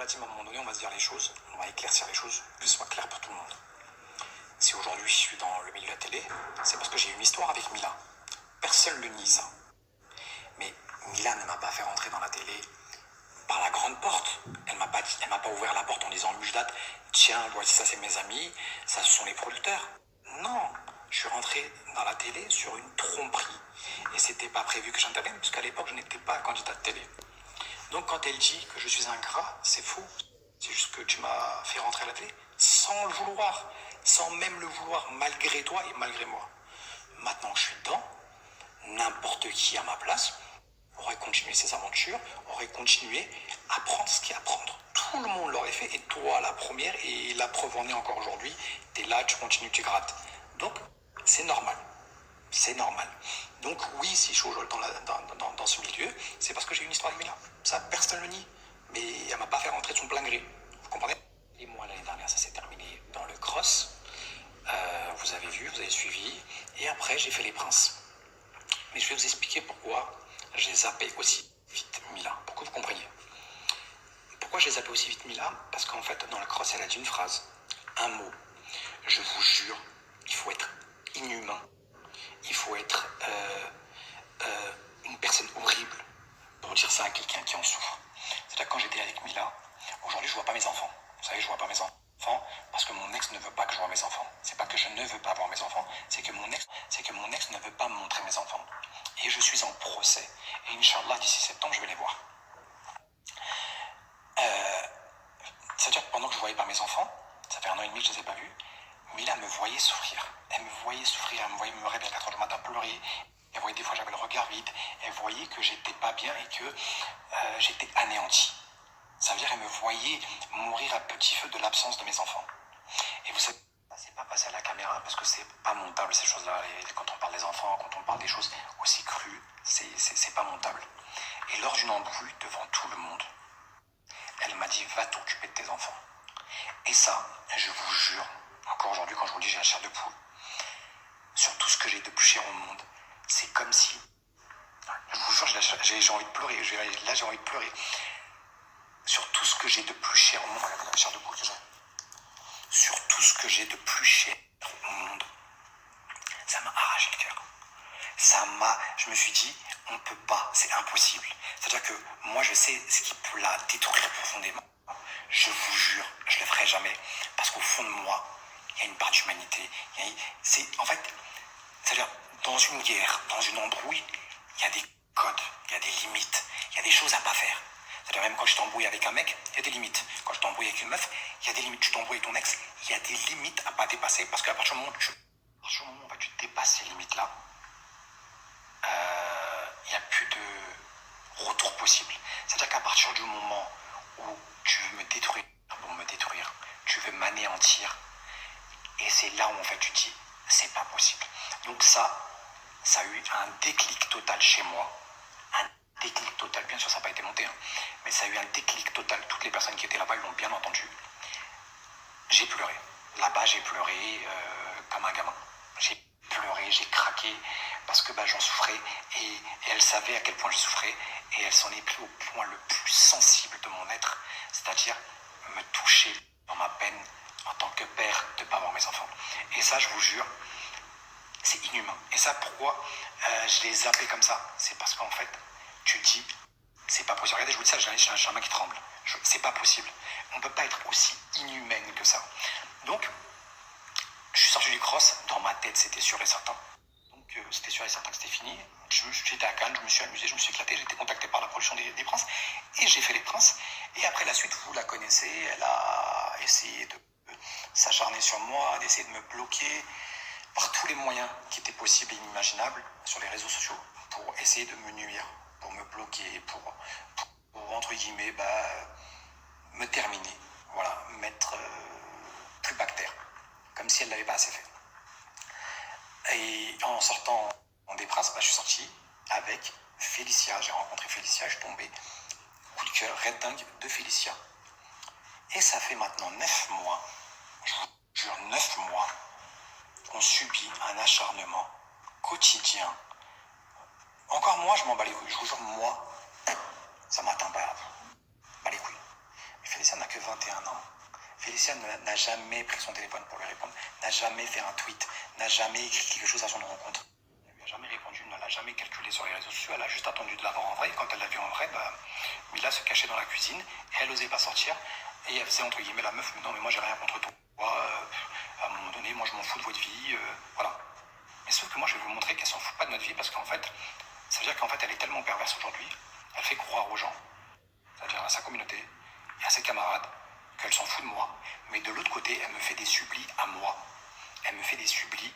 m'a dit, à un moment donné, on va se dire les choses, on va éclaircir les choses, que ce soit clair pour tout le monde. Si aujourd'hui je suis dans le milieu de la télé, c'est parce que j'ai une histoire avec Mila. Personne ne le nie ça. Mais Mila ne m'a pas fait rentrer dans la télé par la grande porte. Elle m'a pas ouvert la porte en disant Mujdat, tiens, voici ça c'est mes amis, ça ce sont les producteurs. Non, je suis rentré dans la télé sur une tromperie. Et c'était pas prévu que j'intervienne, parce qu'à l'époque je n'étais pas candidat de télé. Donc quand elle dit que je suis un gras, c'est faux. C'est juste que tu m'as fait rentrer à la télé sans le vouloir, sans même le vouloir, malgré toi et malgré moi. Maintenant que je suis dedans, n'importe qui à ma place aurait continué ses aventures, aurait continué à prendre ce qu'il y a à prendre. Tout le monde l'aurait fait, et toi la première, et la preuve en est encore aujourd'hui, tu es là, tu continues, tu grattes. Donc, c'est normal. C'est normal. Donc oui, si je suis aujourd'hui dans ce milieu, c'est parce que j'ai une histoire avec Mila. Ça, personne ne le nie. Mais elle m'a pas fait rentrer de son plein gré. Vous comprenez? Et moi, l'année dernière, ça s'est terminé dans le cross. Vous avez vu, vous avez suivi. Et après, j'ai fait les princes. Mais je vais vous expliquer pourquoi j'ai zappé aussi vite Mila, pour que vous compreniez. Pourquoi j'ai zappé aussi vite Mila? Parce qu'en fait, dans le cross, elle a dit une phrase, un mot. Je vous jure, il faut être inhumain. Il faut être une personne horrible pour dire ça à quelqu'un qui en souffre. C'est-à-dire que quand j'étais avec Mila, aujourd'hui, je vois pas mes enfants. Vous savez, je vois pas mes enfants parce que mon ex ne veut pas que je voie mes enfants. C'est pas que je ne veux pas voir mes enfants, c'est que mon ex ne veut pas me montrer mes enfants. Et je suis en procès. Et Inch'Allah, d'ici septembre, je vais les voir. C'est-à-dire que pendant que je voyais pas mes enfants, ça fait 1 an et demi que je les ai pas vus, Mila me voyait souffrir. Elle me voyait souffrir, elle me voyait me réveiller à 4h du matin pleurer. Elle voyait des fois j'avais le regard vide. Elle voyait que j'étais pas bien et que j'étais anéanti. Ça veut dire qu'elle me voyait mourir à petit feu de l'absence de mes enfants. Et vous savez, ça s'est pas passé à la caméra parce que c'est pas montable ces choses-là. Quand on parle des enfants, quand on parle des choses aussi crues, c'est pas montable. Et lors d'une embrouille devant tout le monde, elle m'a dit va t'occuper de tes enfants. Et ça, je vous jure, encore aujourd'hui quand je vous dis j'ai la chair de poule, sur tout ce que j'ai de plus cher au monde, c'est comme si, je vous jure, j'ai envie de pleurer, là j'ai envie de pleurer, sur tout ce que j'ai de plus cher au monde, regardez la chair de poule que j'ai, sur tout ce que j'ai de plus cher au monde, ça m'a arraché le cœur. Je me suis dit, on peut pas, c'est impossible. C'est-à-dire que moi je sais ce qui peut la détruire profondément. Je vous jure, je le ferai jamais. Parce qu'au fond de moi, il y a une part d'humanité. En fait, c'est-à-dire, dans une guerre, dans une embrouille, il y a des codes, il y a des limites, il y a des choses à pas faire. C'est-à-dire, même quand je t'embrouille avec un mec, il y a des limites. Quand je t'embrouille avec une meuf, il y a des limites. Tu t'embrouilles avec ton ex, il y a des limites à pas dépasser. Parce qu'à partir du moment où tu dépasses ces limites-là, il n'y a plus de retour possible. C'est-à-dire qu'à partir du moment où tu veux me détruire pour me détruire, tu veux m'anéantir, et c'est là où en fait tu dis c'est pas possible. Donc ça a eu un déclic total chez moi, un déclic total, bien sûr ça n'a pas été monté, mais ça a eu un déclic total. Toutes les personnes qui étaient là-bas, ils l'ont bien entendu. J'ai pleuré, là-bas j'ai pleuré comme un gamin. J'ai pleuré, j'ai craqué parce que j'en souffrais, et elle savait à quel point je souffrais, et elle s'en est pris au point le plus sensible de mon être, c'est-à-dire me toucher dans ma peine en tant que père de ne pas voir mes enfants. Et ça, je vous jure, c'est inhumain. Et ça, pourquoi je l'ai zappé comme ça? C'est parce qu'en fait, tu dis, c'est pas possible. Regardez, je vous dis ça, j'ai un main qui tremble. C'est pas possible. On ne peut pas être aussi inhumaine que ça. Donc, je suis sorti du cross, dans ma tête, c'était sûr et certain. Donc, c'était sûr et certain que c'était fini. J'étais à Cannes, je me suis amusé, je me suis éclaté, j'ai été contacté par la production des Princes, et j'ai fait les Princes. Et après la suite, vous la connaissez, elle a essayé de s'acharner sur moi, d'essayer de me bloquer par tous les moyens qui étaient possibles et inimaginables sur les réseaux sociaux pour essayer de me nuire, pour me bloquer, pour entre guillemets, me terminer, voilà, mettre plus bactère, comme si elle l'avait pas assez fait. Et en sortant des Princes, je suis sorti avec Félicia. J'ai rencontré Félicia, je suis tombé coup de cœur, red dingue de Félicia. Et ça fait maintenant 9 mois, je vous jure 9 mois, qu'on subit un acharnement quotidien. Encore moi, je m'en bats les couilles. Je vous jure, moi, ça m'atteint pas les couilles. Mais Félicia Félicia n'a jamais pris son téléphone pour lui répondre, n'a jamais fait un tweet, n'a jamais écrit quelque chose à son rencontre. Elle lui a jamais répondu, ne l'a jamais calculé sur les réseaux sociaux, elle a juste attendu de l'avoir en vrai. Et quand elle l'a vu en vrai, Mila se cachait dans la cuisine et elle n'osait pas sortir. Et elle faisait entre guillemets la meuf, non mais moi j'ai rien contre toi, à un moment donné, moi je m'en fous de votre vie, voilà. Mais sauf que moi je vais vous montrer qu'elle s'en fout pas de notre vie parce qu'en fait, ça veut dire qu'en fait elle est tellement perverse aujourd'hui, elle fait croire aux gens, c'est-à-dire à sa communauté et à ses camarades, qu'elle s'en fout de moi. Mais de l'autre côté, elle me fait des sublis à moi. Elle me fait des sublis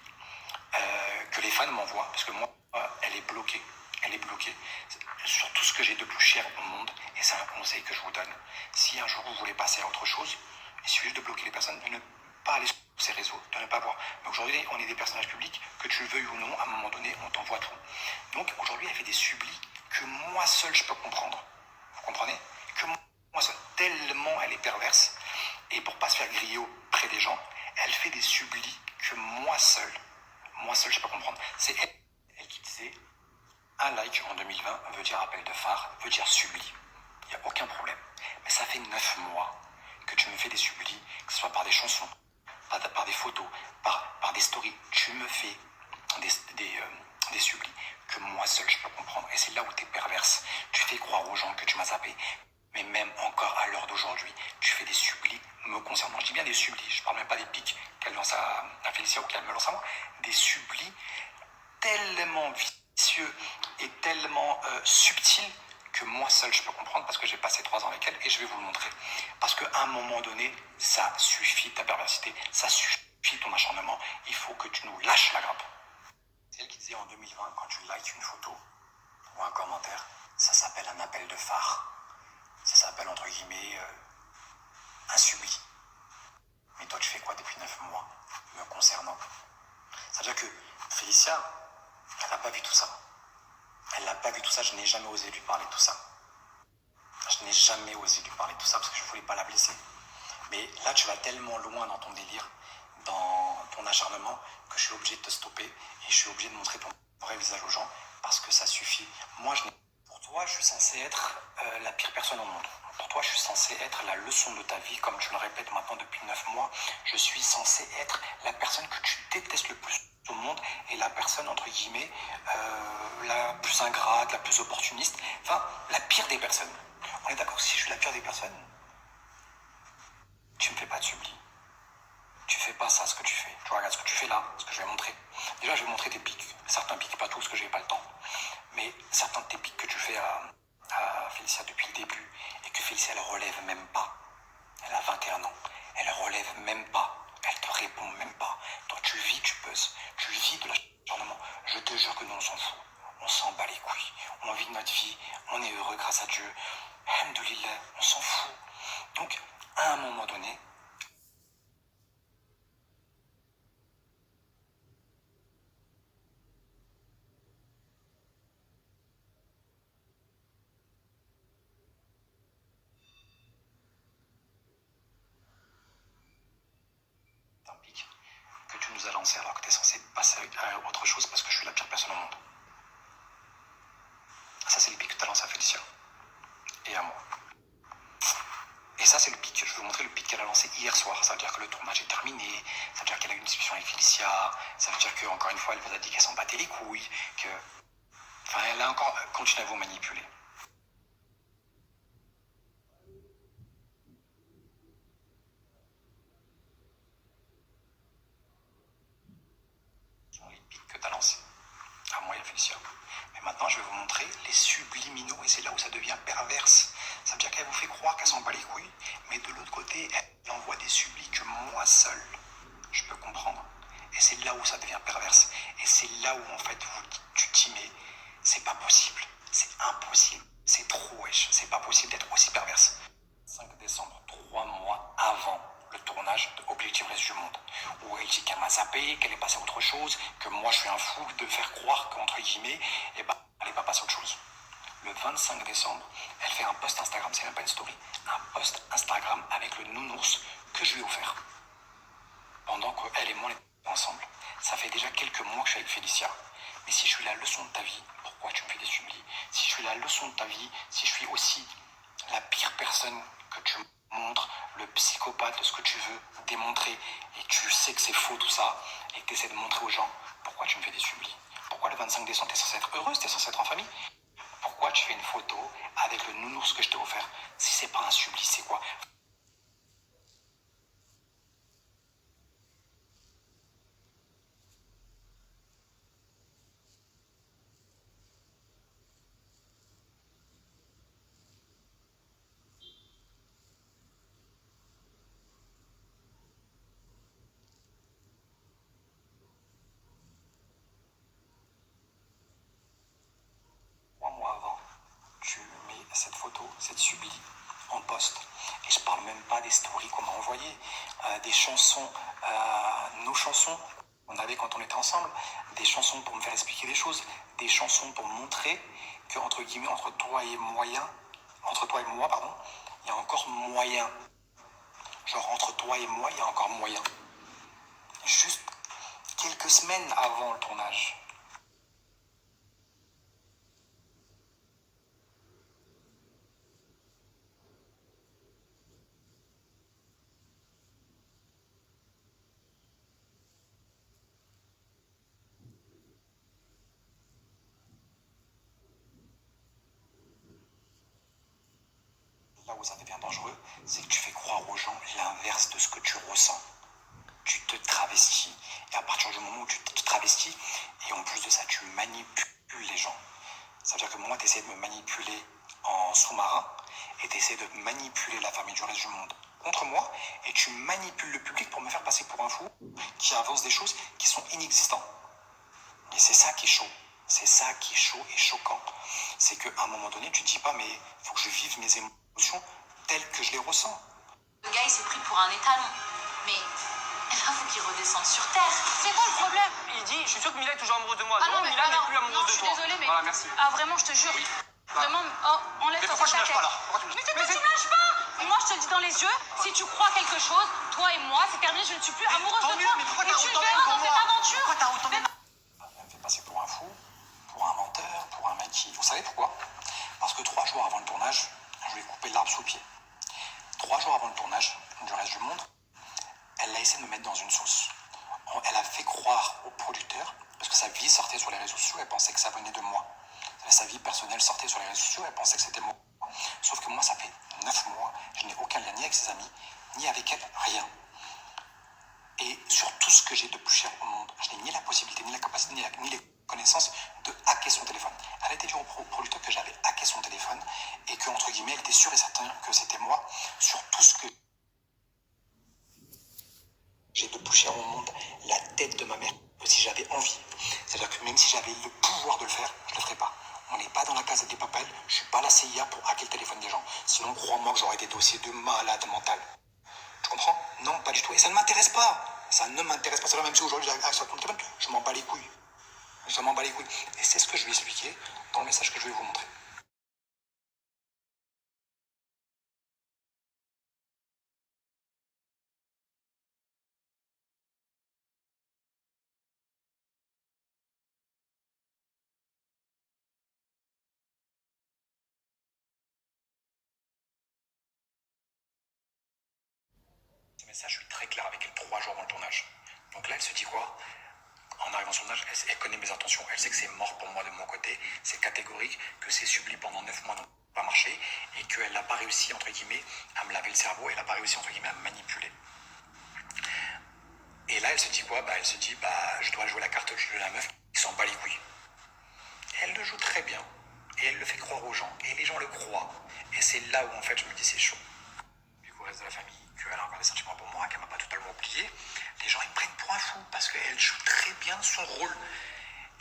que les fans m'envoient, parce que moi, elle est bloquée. Elle est bloquée sur tout ce que j'ai de plus cher au monde, et c'est un conseil que je vous donne. Si un jour vous voulez passer à autre chose, il suffit juste de bloquer les personnes, de ne pas aller sur ces réseaux, de ne pas voir. Mais aujourd'hui, on est des personnages publics, que tu le veuilles ou non, à un moment donné, on t'envoie tout. Donc aujourd'hui, elle fait des sublis que moi seul je peux comprendre. Vous comprenez? Que moi seul, tellement elle est perverse, et pour pas se faire griller auprès des gens, elle fait des sublis que moi seul je peux comprendre. C'est elle qui disait, un like en 2020 veut dire appel de phare, veut dire subli. Il n'y a aucun problème. Mais ça fait 9 mois que tu me fais des sublis, que ce soit par des chansons, par des photos, par des stories. Tu me fais des sublis que moi seul je peux comprendre. Et c'est là où tu es perverse. Tu fais croire aux gens que tu m'as zappé. Mais même encore à l'heure d'aujourd'hui, tu fais des sublis me concernant. Je dis bien des sublis, je parle même pas des pics qu'elle lance à Félicia ou qu'elle me lance à moi. Des sublis tellement vicieux et tellement subtils que moi seul je peux comprendre parce que j'ai passé 3 ans avec elle et je vais vous le montrer. Parce qu'à un moment donné, ça suffit ta perversité, ça suffit ton acharnement. Il faut que tu nous lâches la grappe. C'est elle qui disait en 2020, quand tu likes une photo ou un commentaire, ça s'appelle un appel de phare. Ça s'appelle entre guillemets un subli. Mais toi tu fais quoi depuis 9 mois me concernant? C'est-à-dire que Félicia, elle n'a pas vu tout ça. Elle n'a pas vu tout ça, je n'ai jamais osé lui parler de tout ça. Je n'ai jamais osé lui parler de tout ça parce que je ne voulais pas la blesser. Mais là tu vas tellement loin dans ton délire, dans ton acharnement, que je suis obligé de te stopper et je suis obligé de montrer ton vrai visage aux gens parce que ça suffit. Moi je n'ai... Pour toi, je suis censé être la pire personne au monde. Pour toi, je suis censé être la leçon de ta vie, comme tu le répètes maintenant depuis 9 mois. Je suis censé être la personne que tu détestes le plus au monde et la personne, entre guillemets, la plus ingrate, la plus opportuniste. Enfin, la pire des personnes. On est d'accord, si je suis la pire des personnes, tu me fais pas de subli. Tu fais pas ça, ce que tu fais. Tu regardes ce que tu fais là, ce que je vais montrer. Déjà, je vais montrer tes pics. Certains pics, pas tous, parce que j'ai pas le temps. Mais certains de tes pics que tu fais à Félicia depuis le début et que Félicia elle relève même pas. Elle a 21 ans. Elle relève même pas. Elle te répond même pas. Toi, tu vis, tu peses. Tu vis de l'acharnement. Je te jure que nous, on s'en fout. On s'en bat les couilles. On vit notre vie. On est heureux grâce à Dieu. Alhamdoulilah, on s'en fout. Donc, à un moment donné, un pic que tu nous as lancé alors que tu es censé passer à autre chose parce que je suis la pire personne au monde. Ça, c'est le pic que tu as lancé à Félicia et à moi. Et ça, c'est le pic. Je vais vous montrer le pic qu'elle a lancé hier soir. Ça veut dire que le tournage est terminé. Ça veut dire qu'elle a eu une discussion avec Félicia. Ça veut dire qu'encore une fois, elle vous a dit qu'elle s'en battait les couilles. Que... Enfin, elle a encore continué à vous manipuler. Ce sont les pics que tu as lancés. À moi et à Félicia. Mais maintenant, je vais vous montrer les subliminaux. Et c'est là où ça devient perverse. Ça veut dire qu'elle vous fait croire qu'elle s'en bat les couilles. Mais de l'autre côté, elle envoie des sublis que moi seul, je peux comprendre. Et c'est là où ça devient perverse. Et c'est là où, en fait, tu te dis, mais c'est pas possible. C'est impossible. C'est trop wesh. C'est pas possible d'être aussi perverse. 5 décembre, 3 mois avant le tournage de Objectif Reste du Monde, où elle dit qu'elle m'a zappé, qu'elle est passée à autre chose, que moi je suis un fou de faire croire qu'entre guillemets, eh ben, elle n'est pas passée à autre chose. Le 25 décembre, elle fait un post Instagram, c'est même pas une story, un post Instagram avec le nounours que je lui ai offert. Pendant qu'elle et moi on est ensemble. Ça fait déjà quelques mois que je suis avec Félicia. Mais si je suis la leçon de ta vie, pourquoi tu me fais des sublis? Si je suis la leçon de ta vie, si je suis aussi la pire personne que tu montres, le psychopathe de ce que tu veux démontrer et tu sais que c'est faux tout ça et que tu essaies de montrer aux gens, pourquoi tu me fais des sublis? Pourquoi le 25 décembre, tu es censé être heureuse, tu es censé être en famille? Pourquoi tu fais une photo avec le nounours que je t'ai offert? Si c'est pas un subli, c'est quoi? Trois mois avant, tu mets cette photo, cette subli, en poste. Et je parle même pas des stories qu'on m'a envoyées, des chansons, nos chansons qu'on avait quand on était ensemble, des chansons pour me faire expliquer des choses, des chansons pour montrer que, entre guillemets, entre toi et moi, pardon, il y a encore moyen. Genre, entre toi et moi, il y a encore moyen. Juste quelques semaines avant le tournage. Là où ça devient dangereux, c'est que tu fais croire aux gens l'inverse de ce que tu ressens. Tu te travestis. Et à partir du moment où tu te travestis, et en plus de ça, tu manipules les gens. Ça veut dire que moi, tu essaies de me manipuler en sous-marin, et tu essaies de manipuler la famille du reste du monde contre moi, et tu manipules le public pour me faire passer pour un fou qui avance des choses qui sont inexistantes. Et c'est ça qui est chaud. C'est ça qui est chaud et choquant. C'est qu'à un moment donné, tu te dis pas, mais il faut que je vive mes émotions telles que je les ressens. Le gars, il s'est pris pour un étalon. Mais là, faut qu'il redescende sur terre. C'est quoi le problème? Il dit, je suis sûr que Mila est toujours amoureuse de moi. Ah non, mais Mila n'est plus non, amoureuse de je suis toi. désolée, mais. Voilà, merci. Ah, vraiment, je te jure. Oui. Demande. Oh, enlève Mais ton pourquoi tu me lâches paquet. pas là? Pourquoi tu me Mais lâches c'est toi qui me lâches pas! Moi, je te le dis dans les yeux, si tu crois quelque chose, toi et moi, c'est terminé, je ne suis plus amoureuse tant de mieux, toi. mais pourquoi Et t'as tu le autant verras d'aime pour dans cette moi? aventure. Pourquoi t'as autant d'aime? Elle me fait passer pour un fou, pour un menteur, pour un mec qui... Vous savez pourquoi? Parce que 3 jours avant le tournage, je lui ai coupé l'arbre sous le pied. 3 jours avant le tournage du reste du monde, elle a essayé de me mettre dans une sauce. Elle a fait croire au producteur, parce que sa vie sortait sur les réseaux sociaux, elle pensait que ça venait de moi. Sa vie personnelle sortait sur les réseaux sociaux, elle pensait que c'était moi. Sauf que moi, ça fait 9 mois, je n'ai aucun lien ni avec ses amis, ni avec elle, rien. Et sur tout ce que j'ai de plus cher au monde, je n'ai ni la possibilité, ni la capacité, ni les connaissances de hacker son téléphone. Elle a été dire au producteur que j'avais hacké son téléphone et que, entre guillemets, elle était sûre et certaine que c'était moi sur tout ce que j'ai de plus cher au monde, la tête de ma mère, si j'avais envie. C'est-à-dire que même si j'avais le pouvoir de le faire, je ne le ferais pas. On n'est pas dans la case des papels, je ne suis pas la CIA pour hacker le téléphone des gens. Sinon, crois-moi que j'aurais des dossiers de malade mental. Tu comprends? Non, pas du tout. Et ça ne m'intéresse pas. Ça ne m'intéresse pas. C'est même si aujourd'hui j'ai accès à ton téléphone, je m'en bats les couilles. Je m'en bats les couilles. Et c'est ce que je vais expliquer dans le message que je vais vous montrer. Ce message, je suis très clair avec elle 3 jours avant le tournage. Donc là, elle se dit quoi? En arrivant sur le tournage, elle connaît mes intentions. Elle sait que c'est mort pour moi de mon côté. C'est catégorique, que c'est subi pendant 9 mois, donc ça n'a pas marché. Et qu'elle n'a pas réussi, entre guillemets, à me laver le cerveau. Elle n'a pas réussi, entre guillemets, à me manipuler. Et là, elle se dit quoi? Elle se dit, je dois jouer la carte de la meuf qui s'en bat les couilles. Et elle le joue très bien. Et elle le fait croire aux gens. Et les gens le croient. Et c'est là où, en fait, je me dis, c'est chaud. Vu qu'au reste de la famille, qu'elle a encore des sentiments pour moi, qu'elle m'a pas totalement oublié, les gens, ils me prennent pour un fou. Parce qu'elle joue très bien son rôle.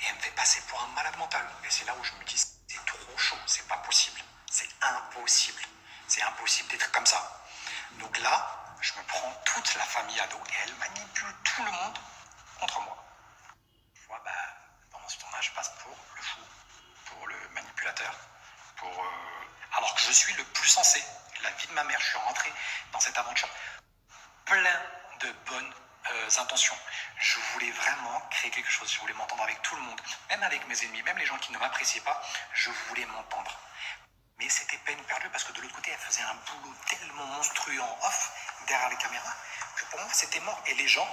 Et elle me fait passer pour un malade mental. Et c'est là où je me dis, c'est trop chaud. C'est pas possible. C'est impossible. C'est impossible d'être comme ça. Donc là, je me prends toute la famille à dos. Et elle manipule tout le monde contre moi. Je vois, pendant ce tournage, je passe pour le fou, pour le manipulateur, alors que je suis le plus sensé. La vie de ma mère, je suis rentré dans cette aventure plein de bonnes intentions. Je voulais vraiment créer quelque chose. Je voulais m'entendre avec tout le monde, même avec mes ennemis, même les gens qui ne m'appréciaient pas. Je voulais m'entendre. Mais c'était peine perdue parce que de l'autre côté, elle faisait faisait un boulot tellement monstrueux en off, derrière les caméras, que pour moi, c'était mort. Et les gens,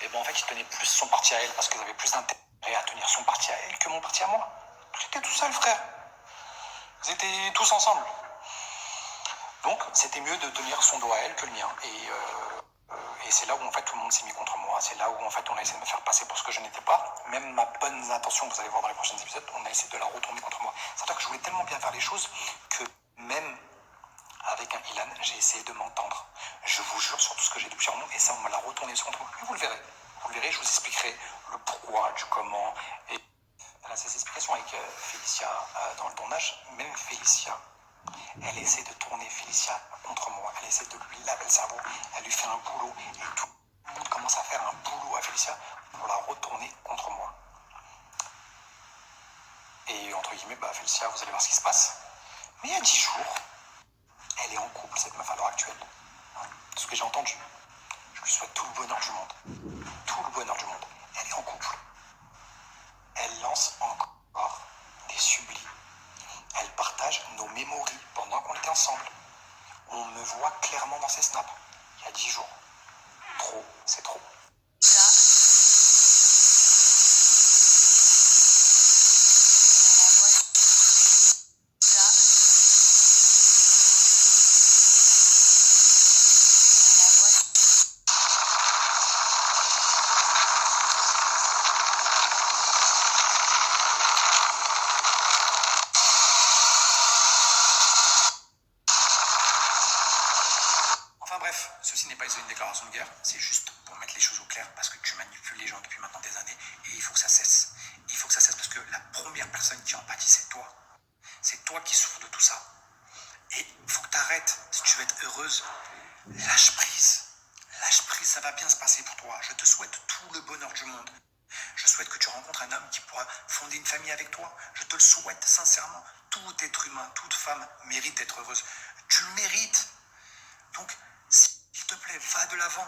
eh ben, en fait, ils tenaient plus son parti à elle parce qu'ils avaient plus d'intérêt à tenir son parti à elle que mon parti à moi. J'étais tout seul, frère. Ils étaient tous ensemble. Donc, c'était mieux de tenir son dos à elle que le mien. Et c'est là où, en fait, tout le monde s'est mis contre moi. C'est là où, en fait, on a essayé de me faire passer pour ce que je n'étais pas. Même ma bonne intention, vous allez voir dans les prochains épisodes, on a essayé de la retourner contre moi. C'est-à-dire que je voulais tellement bien faire les choses que même avec un Ilan, j'ai essayé de m'entendre. Je vous jure sur tout ce que j'ai touché en monde, et ça, on me l'a retourné contre moi. Mais vous le verrez. Vous le verrez, je vous expliquerai le pourquoi, du comment. Et elle a ces explications avec Félicia dans le tournage. Même Félicia, elle essaie de tourner Félicia contre moi. Elle essaie de lui laver le cerveau. Elle lui fait un boulot. Et tout le monde commence à faire un boulot à Félicia pour la retourner contre moi. Et entre guillemets, bah, Félicia, vous allez voir ce qui se passe. Mais il y a 10 jours, elle est en couple, cette meuf à l'heure actuelle. C'est ce que j'ai entendu. Je lui souhaite tout le bonheur du monde. Tout le bonheur du monde. Elle est en couple. Elle lance encore des sublis. Elle partage nos mémories pendant qu'on était ensemble. On me voit clairement dans ses snaps. Il y a 10 jours. Trop, c'est trop. Enfin bref, ceci n'est pas une déclaration de guerre, c'est juste pour mettre les choses au clair parce que tu manipules les gens depuis maintenant des années et il faut que ça cesse. Il faut que ça cesse parce que la première personne qui empathie, c'est toi. C'est toi qui souffres de tout ça. Et il faut que tu arrêtes. Si tu veux être heureuse, lâche prise. Lâche prise, ça va bien se passer pour toi. Je te souhaite tout le bonheur du monde. Je souhaite que tu rencontres un homme qui pourra fonder une famille avec toi. Je te le souhaite sincèrement. Tout être humain, toute femme mérite d'être heureuse. Tu le mérites. Donc, s'il te plaît, va de l'avant.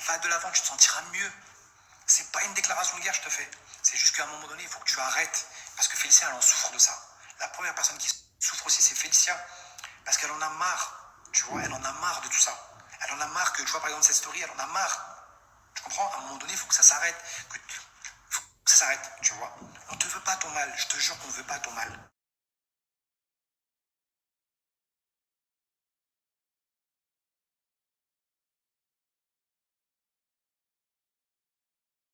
Va de l'avant, tu te sentiras mieux. C'est pas une déclaration de guerre, je te fais. C'est juste qu'à un moment donné, il faut que tu arrêtes. Parce que Félicia, elle en souffre de ça. La première personne qui souffre aussi, c'est Félicia. Parce qu'elle en a marre. Tu vois, elle en a marre de tout ça. Elle en a marre que, tu vois, par exemple, cette story, elle en a marre. Tu comprends? À un moment donné, il faut que ça s'arrête. Faut que ça s'arrête, tu vois. On te veut pas ton mal. Je te jure qu'on ne veut pas ton mal.